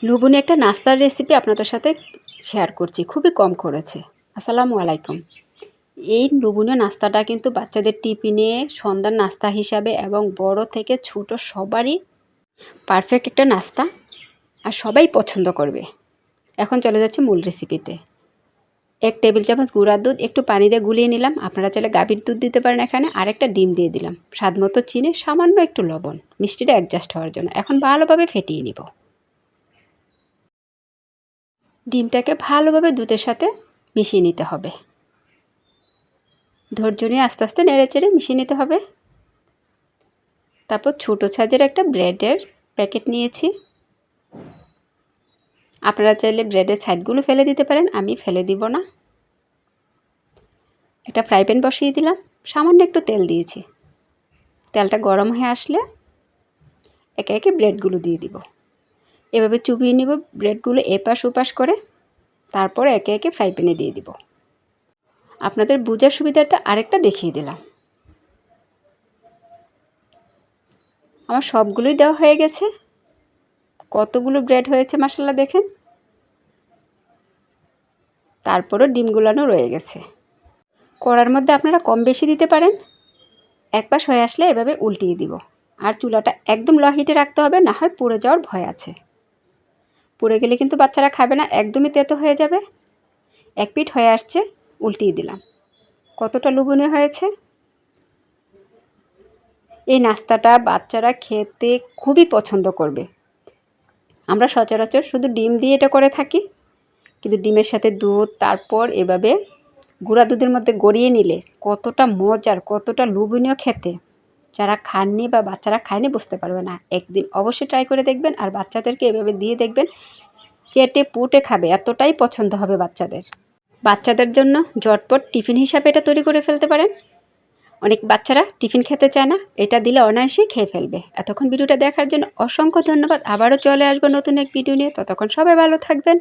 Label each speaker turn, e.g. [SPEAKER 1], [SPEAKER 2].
[SPEAKER 1] লুবনি একটা নাস্তার রেসিপি আপনাদের সাথে শেয়ার করছি, খুবই কম করেছে। আসসালামু আলাইকুম। এই লুবনীয় নাস্তাটা কিন্তু বাচ্চাদের টিফিনে সন্ধ্যার নাস্তা হিসাবে এবং বড় থেকে ছোট সবারই পারফেক্ট একটা নাস্তা, আর সবাই পছন্দ করবে। এখন চলে যাচ্ছে মূল রেসিপিতে। 1 টেবিল চামচ গুঁড়ার দুধ একটু পানি দিয়ে গুলিয়ে নিলাম। আপনারা চাইলে গাভীর দুধ দিতে পারেন এখানে। আর একটা ডিম দিয়ে দিলাম, স্বাদ মতো চিনি, সামান্য একটু লবণ, মিষ্টিটা অ্যাডজাস্ট হওয়ার জন্য। এখন ভালোভাবে ফেটিয়ে নিব। ডিমটাকে ভালোভাবে দুধের সাথে মিশিয়ে নিতে হবে। ধৈর্য নিয়ে আস্তে আস্তে নেড়েচেড়ে মিশিয়ে নিতে হবে। তারপর ছোটো সাইজের একটা ব্রেডের প্যাকেট নিয়েছি। আপনারা চাইলে ব্রেডের সাইডগুলো ফেলে দিতে পারেন, আমি ফেলে দিব না। একটা ফ্রাই প্যান বসিয়ে দিলাম, সামান্য একটু তেল দিয়েছি। তেলটা গরম হয়ে আসলে একে একে ব্রেডগুলো দিয়ে দিব। এভাবে চুবিয়ে নিব ব্রেডগুলো এপাশ ওপাশ করে, তারপর একে একে ফ্রাই প্যানে দিয়ে দিব। আপনাদের বোঝার সুবিধার্থে আরেকটা দেখিয়ে দিলাম। আমার সবগুলোই দেওয়া হয়ে গেছে। কতগুলো ব্রেড হয়েছে মাশাআল্লাহ দেখেন। তারপরও ডিমগুলানো রয়ে গেছে। কড়ার মধ্যে আপনারা কম বেশি দিতে পারেন। এক পাশ হয়ে আসলে এভাবে উল্টিয়ে দিব। আর চুলাটা একদম লো হিটে রাখতে হবে, না হয় পুড়ে যাওয়ার ভয় আছে। পুড়ে গেলে কিন্তু বাচ্চারা খাবে না, একদমই তেতো হয়ে যাবে। এক পিঠ হয়ে আসছে, উল্টিয়ে দিলাম। কতটা লোভনীয় হয়েছে। এই নাস্তাটা বাচ্চারা খেতে খুবই পছন্দ করবে। আমরা সচরাচর শুধু ডিম দিয়ে এটা করে থাকি, কিন্তু ডিমের সাথে দুধ, তারপর এভাবে গুঁড়া দুধের মধ্যে গড়িয়ে নিলে কতটা মজার, কতটা লোভনীয় খেতে। যারা খাননি বা বাচ্চারা খায়নি বুঝতে পারবে না। একদিন অবশ্যই ট্রাই করে দেখবেন, আর বাচ্চাদেরকে এভাবে দিয়ে দেখবেন, চেটে পুটে খাবে, এতটাই পছন্দ হবে বাচ্চাদের। বাচ্চাদের জন্য ঝটপট টিফিন হিসাবে এটা তৈরি করে ফেলতে পারেন। অনেক বাচ্চারা টিফিন খেতে চায় না, এটা দিলে অনায়াসেই খেয়ে ফেলবে। এতক্ষণ ভিডিওটা দেখার জন্য অসংখ্য ধন্যবাদ। আবারও চলে আসবো নতুন এক ভিডিও নিয়ে। ততক্ষণ সবাই ভালো থাকবেন।